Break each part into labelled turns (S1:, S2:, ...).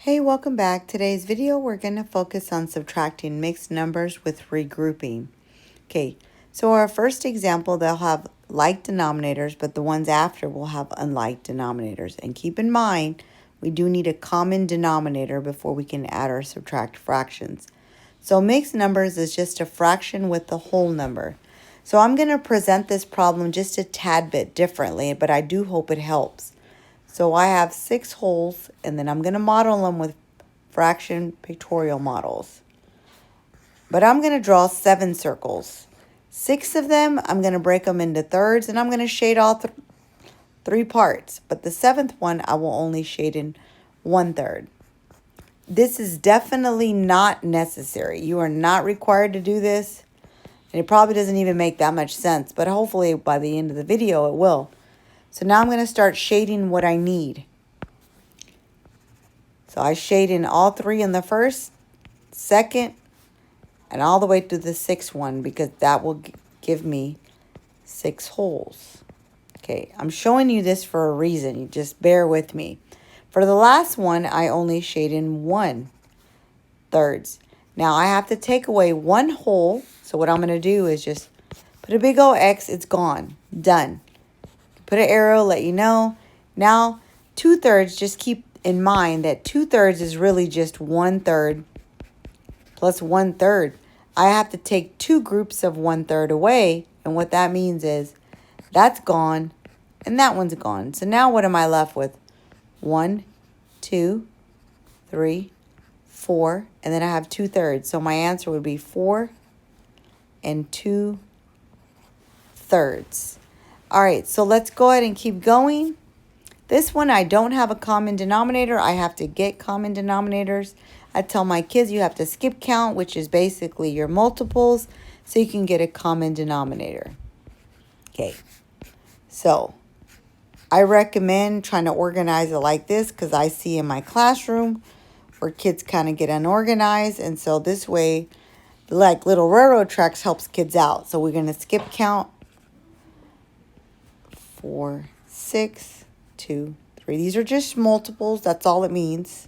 S1: Hey, welcome back. Today's video, we're going to focus on subtracting mixed numbers with regrouping. Okay, so our first example, they'll have like denominators, but the ones after will have unlike denominators. And keep in mind, we do need a common denominator before we can add or subtract fractions. So mixed numbers is just a fraction with the whole number. So I'm going to present this problem just a tad bit differently, but I do hope it helps. So I have 6 wholes, and then I'm going to model them with fraction pictorial models. But I'm going to draw 7 circles. 6 of them, I'm going to break them into thirds, and I'm going to shade all 3 parts. But the 7th one, I will only shade in 1/3. This is definitely not necessary. You are not required to do this. And it probably doesn't even make that much sense, but hopefully by the end of the video it will. So now I'm going to start shading what I need. So I shade in all 3 in the first, second, and all the way to the 6th one because that will give me 6 holes. Okay, I'm showing you this for a reason. You just bear with me. For the last one, I only shade in 1/3. Now I have to take away 1 hole. So what I'm going to do is just put a big old X. It's gone. Done. Put an arrow, let you know. Now, 2/3, just keep in mind that 2/3 is really just 1/3 plus 1/3. I have to take 2 groups of 1/3 away. And what that means is that's gone and that one's gone. So now what am I left with? 1, 2, 3, 4. And then I have 2/3. So my answer would be 4 and 2/3. All right, so let's go ahead and keep going. This one, I don't have a common denominator. I have to get common denominators. I tell my kids you have to skip count, which is basically your multiples, so you can get a common denominator. Okay, so I recommend trying to organize it like this because I see in my classroom where kids kind of get unorganized. And so this way, like little railroad tracks helps kids out. So we're going to skip count. 4, 6, 2, 3. These are just multiples. That's all it means.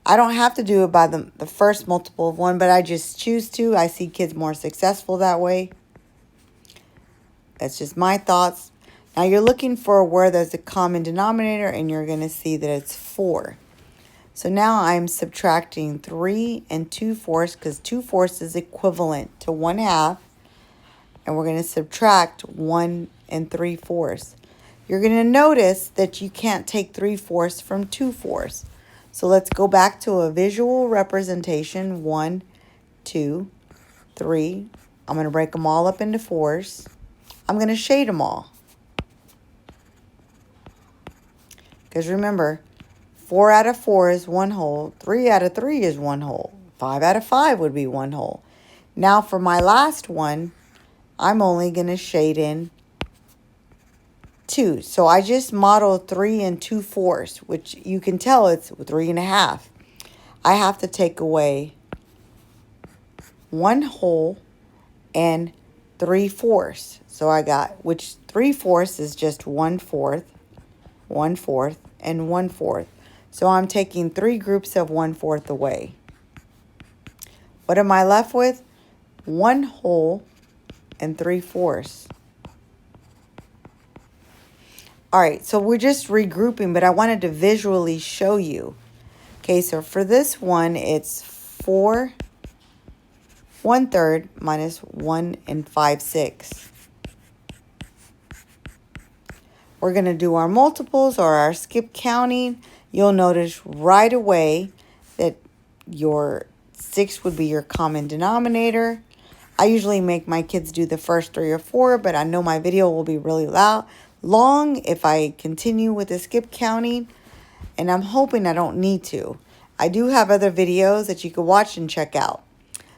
S1: I don't have to do it by the first multiple of 1, but I just choose to. I see kids more successful that way. That's just my thoughts. Now you're looking for where there's a common denominator, and you're going to see that it's 4. So now I'm subtracting 3 and 2/4 because 2/4 is equivalent to 1/2. And we're going to subtract 1 and 3/4. You're going to notice that you can't take 3/4 from 2/4. So let's go back to a visual representation. 1, 2, 3. I'm going to break them all up into 4s. I'm going to shade them all. Because remember, 4 out of 4 is 1 hole. 3 out of 3 is 1 hole. 5 out of 5 would be 1 hole. Now for my last one, I'm only going to shade in 2. So I just modeled 3 and 2/4, which you can tell it's 3.5. I have to take away 1 hole and 3/4. So I got, which 3/4 is just 1/4, 1/4, and 1/4. So I'm taking 3 groups of 1/4 away. What am I left with? 1 hole and 3/4. All right, so we're just regrouping, but I wanted to visually show you. Okay, so for this one, it's 4 1/3 minus 1 and 5/6. We're going to do our multiples or our skip counting. You'll notice right away that your 6 would be your common denominator. I usually make my kids do the first 3 or 4, but I know my video will be really long if I continue with the skip counting, and I'm hoping I don't need to. I do have other videos that you can watch and check out.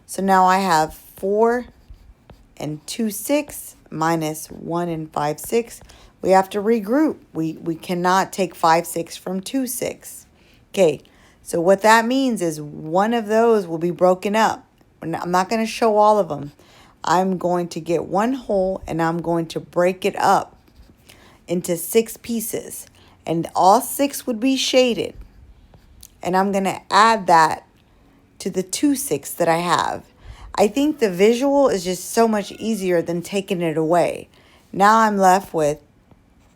S1: So now I have 4 and 2/6 minus 1 and 5/6. We have to regroup. We cannot take 5/6 from 2/6. Okay, so what that means is one of those will be broken up. I'm not going to show all of them. I'm going to get 1 hole and I'm going to break it up into 6 pieces. And all 6 would be shaded. and I'm going to add that to the 2 6 that I have. I think the visual is just so much easier than taking it away. Now I'm left with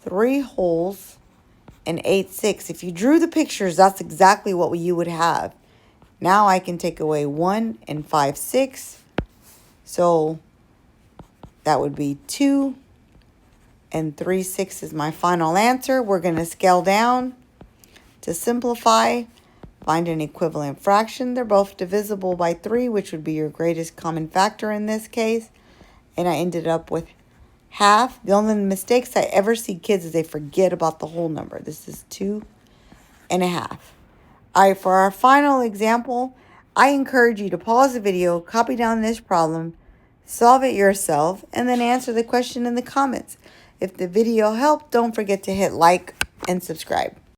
S1: 3 wholes and 8 6. If you drew the pictures, that's exactly what you would have. Now I can take away 1 and 5 6. So that would be 2 and 3 6 is my final answer. We're going to scale down to simplify. Find an equivalent fraction. They're both divisible by 3, which would be your greatest common factor in this case. And I ended up with half. The only mistakes I ever see kids is they forget about the whole number. This is 2 1/2. All right, for our final example, I encourage you to pause the video, copy down this problem, solve it yourself, and then answer the question in the comments. If the video helped, don't forget to hit like and subscribe.